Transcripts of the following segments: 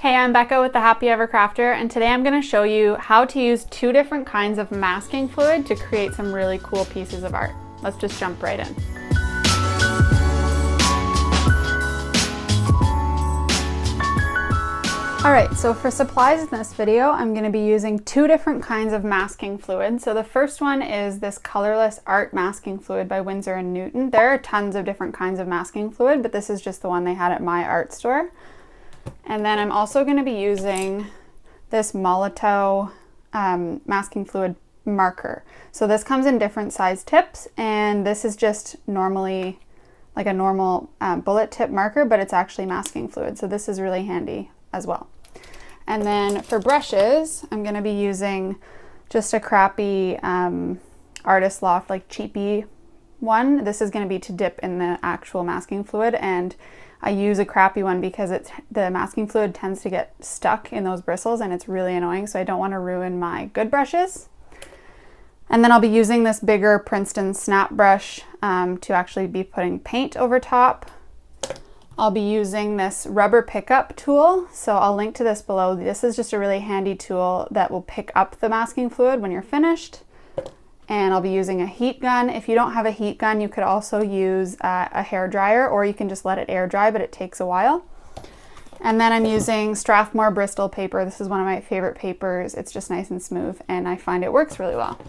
Hey, I'm Becca with the Happy Ever Crafter, and today I'm going to show you how to use two different kinds of masking fluid to create some really cool pieces of art. Let's just jump right in. Alright, so for supplies in this video, I'm going to be using two different kinds of masking fluid. So the first one is this colorless art masking fluid by Winsor & Newton. There are tons of different kinds of masking fluid, but this is just the one they had at my art store. And then I'm also going to be using this Molotow masking fluid marker. So this comes in different size tips, and this is just normally like a normal bullet tip marker, but it's actually masking fluid. So this is really handy as well. And then for brushes, I'm going to be using just a crappy Artist Loft, like cheapy one. This is going to be to dip in the actual masking fluid, and I use a crappy one because the masking fluid tends to get stuck in those bristles and it's really annoying, so I don't want to ruin my good brushes. And then I'll be using this bigger Princeton snap brush to actually be putting paint over top. I'll be using this rubber pickup tool, so I'll link to this below. This is just a really handy tool that will pick up the masking fluid when you're finished. And I'll be using a heat gun. If you don't have a heat gun, you could also use a hair dryer, or you can just let it air dry, but it takes a while. And then I'm using Strathmore Bristol paper. This is one of my favorite papers. It's just nice and smooth, and I find it works really well.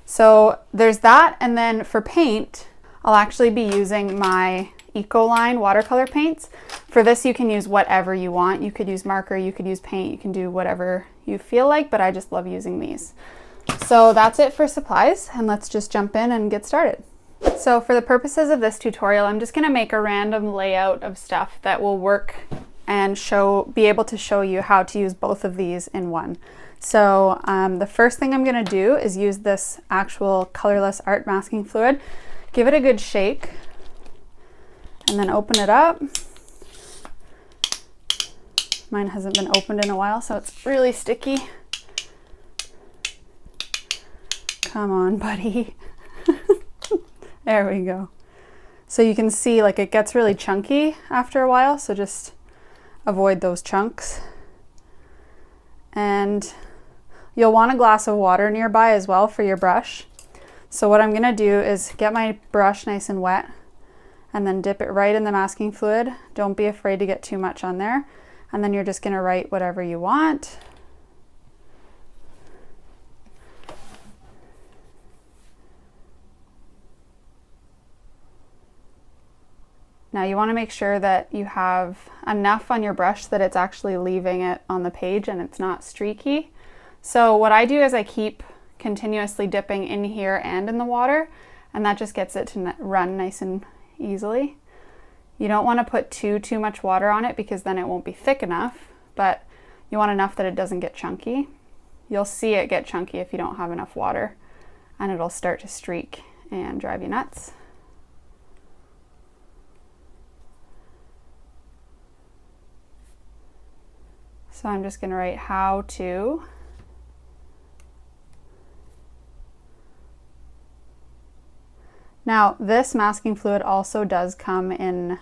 So there's that, and then for paint, I'll actually be using my Ecoline watercolor paints. For this, you can use whatever you want. You could use marker, you could use paint, you can do whatever you feel like, but I just love using these. So that's it for supplies, and let's just jump in and get started. So for the purposes of this tutorial, I'm just going to make a random layout of stuff that will work and be able to show you how to use both of these in one. So the first thing I'm going to do is use this actual colorless art masking fluid. Give it a good shake, and then open it up. Mine hasn't been opened in a while, so it's really sticky. Come on, buddy. There we go. So you can see, like, it gets really chunky after a while, so just avoid those chunks. And you'll want a glass of water nearby as well for your brush. So what I'm going to do is get my brush nice and wet and then dip it right in the masking fluid. Don't be afraid to get too much on there. And then you're just going to write whatever you want. Now you want to make sure that you have enough on your brush that it's actually leaving it on the page and it's not streaky. So what I do is I keep continuously dipping in here and in the water, and that just gets it to run nice and easily. You don't want to put too much water on it because then it won't be thick enough, but you want enough that it doesn't get chunky. You'll see it get chunky if you don't have enough water, and it'll start to streak and drive you nuts. So I'm just going to write how to. Now this masking fluid also does come in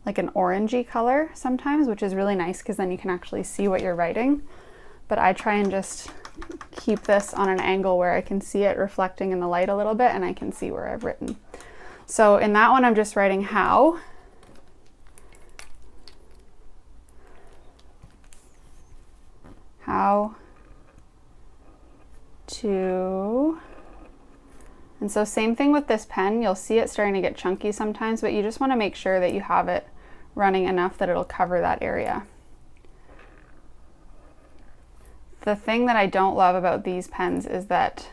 like an orangey color sometimes, which is really nice because then you can actually see what you're writing. But I try and just keep this on an angle where I can see it reflecting in the light a little bit and I can see where I've written. So in that one I'm just writing how. How to. And so same thing with this pen. You'll see it starting to get chunky sometimes, but you just want to make sure that you have it running enough that it'll cover that area. The thing that I don't love about these pens is that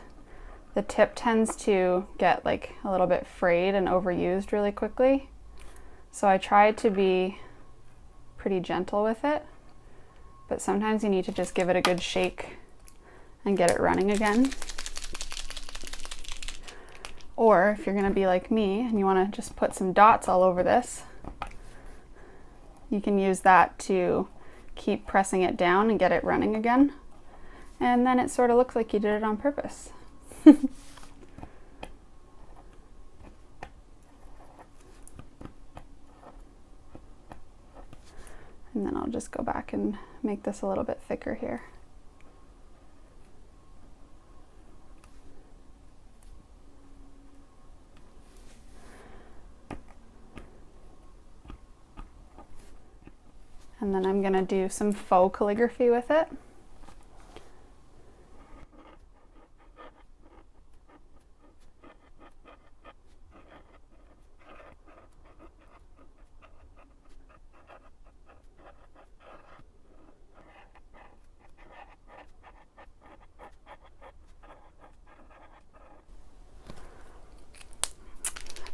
the tip tends to get like a little bit frayed and overused really quickly. So I try to be pretty gentle with it, but sometimes you need to just give it a good shake and get it running again. Or if you're going to be like me and you want to just put some dots all over this, you can use that to keep pressing it down and get it running again. And then it sort of looks like you did it on purpose. And then I'll just go back and make this a little bit thicker here. And then I'm gonna do some faux calligraphy with it.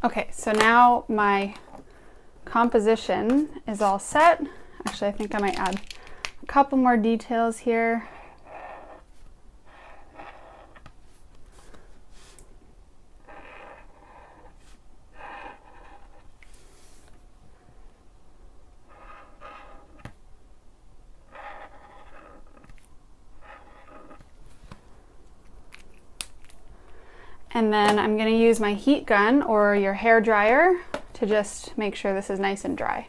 Okay, so now my composition is all set. Actually, I think I might add a couple more details here. And then I'm going to use my heat gun or your hair dryer to just make sure this is nice and dry.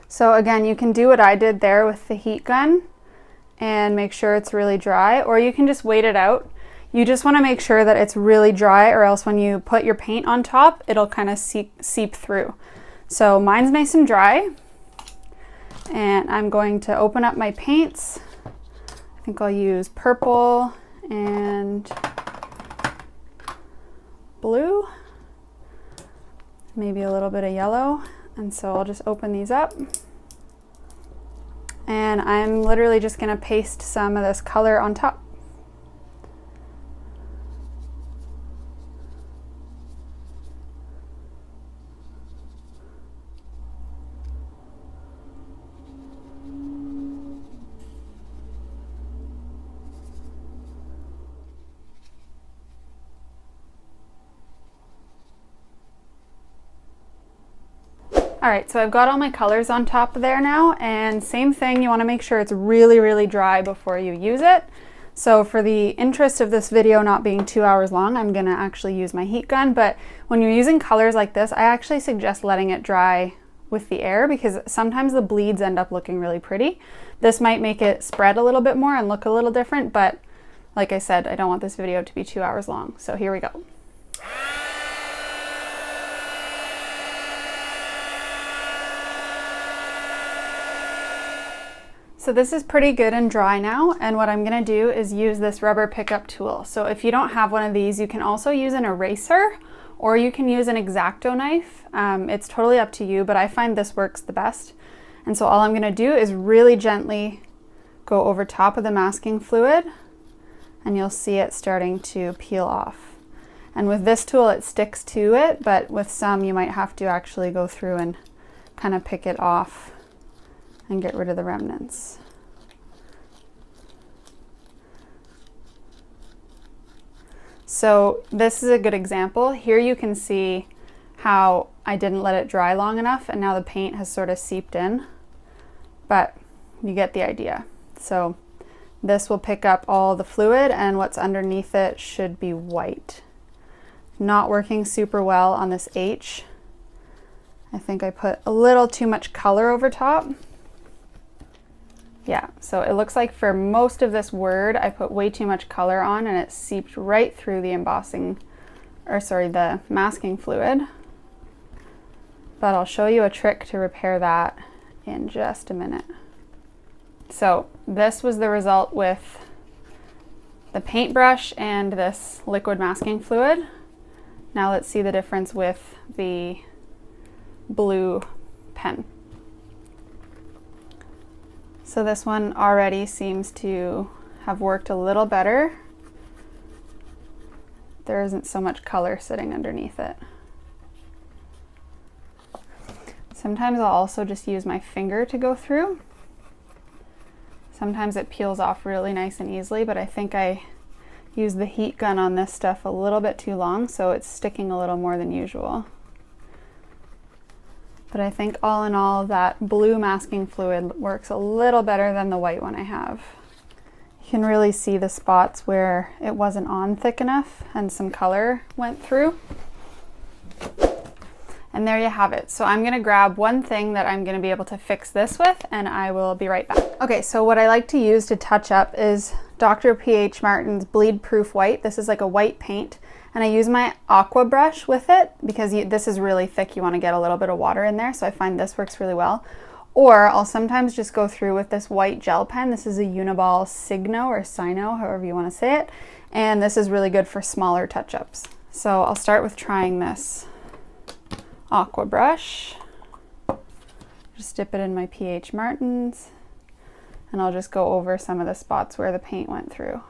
So again, you can do what I did there with the heat gun and make sure it's really dry, or you can just wait it out. You just want to make sure that it's really dry, or else when you put your paint on top, it'll kind of seep through. So mine's nice and dry. And I'm going to open up my paints. I think I'll use purple and blue, maybe a little bit of yellow. And so I'll just open these up. And I'm literally just gonna paste some of this color on top. All right, so I've got all my colors on top there now, and same thing, you wanna make sure it's really, really dry before you use it. So for the interest of this video not being 2 hours long, I'm gonna actually use my heat gun, but when you're using colors like this, I actually suggest letting it dry with the air, because sometimes the bleeds end up looking really pretty. This might make it spread a little bit more and look a little different, but like I said, I don't want this video to be 2 hours long. So here we go. So this is pretty good and dry now, and what I'm gonna do is use this rubber pickup tool. So if you don't have one of these, you can also use an eraser, or you can use an X-Acto knife. It's totally up to you, but I find this works the best. And so all I'm gonna do is really gently go over top of the masking fluid, and you'll see it starting to peel off. And with this tool, it sticks to it, but with some, you might have to actually go through and kind of pick it off and get rid of the remnants. So this is a good example. Here you can see how I didn't let it dry long enough, and now the paint has sort of seeped in, but you get the idea. So this will pick up all the fluid, and what's underneath it should be white. Not working super well on this H. I think I put a little too much color over top. Yeah, so it looks like for most of this word, I put way too much color on, and it seeped right through the embossing, or sorry, the masking fluid. But I'll show you a trick to repair that in just a minute. So this was the result with the paintbrush and this liquid masking fluid. Now let's see the difference with the blue pen. So this one already seems to have worked a little better. There isn't so much color sitting underneath it. Sometimes I'll also just use my finger to go through. Sometimes it peels off really nice and easily, but I think I used the heat gun on this stuff a little bit too long, so it's sticking a little more than usual. But I think all in all, that blue masking fluid works a little better than the white one I have. You can really see the spots where it wasn't on thick enough and some color went through. And there you have it. So I'm gonna grab one thing that I'm gonna be able to fix this with, and I will be right back. Okay, so what I like to use to touch up is Dr. P.H. Martin's Bleed Proof White. This is like a white paint, and I use my aqua brush with it because this is really thick. You wanna get a little bit of water in there, so I find this works really well. Or I'll sometimes just go through with this white gel pen. This is a Uniball Signo or Sino, however you wanna say it. And this is really good for smaller touch-ups. So I'll start with trying this aqua brush. Just dip it in my P.H. Martin's, and I'll just go over some of the spots where the paint went through.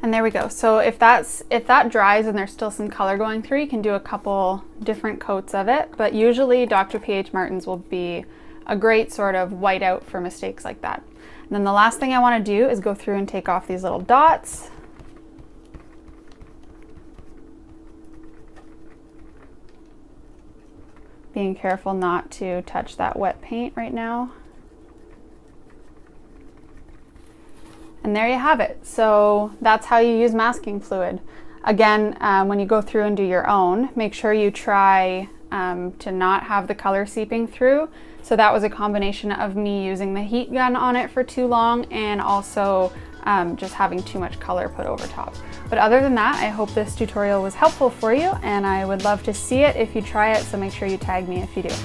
And there we go. So if that dries and there's still some color going through, you can do a couple different coats of it. But usually Dr. P.H. Martin's will be a great sort of whiteout for mistakes like that. And then the last thing I want to do is go through and take off these little dots. Being careful not to touch that wet paint right now. And there you have it. So that's how you use masking fluid. Again, when you go through and do your own, make sure you try to not have the color seeping through. So that was a combination of me using the heat gun on it for too long and also just having too much color put over top. But other than that, I hope this tutorial was helpful for you, and I would love to see it if you try it, so make sure you tag me if you do.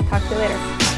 Talk to you later.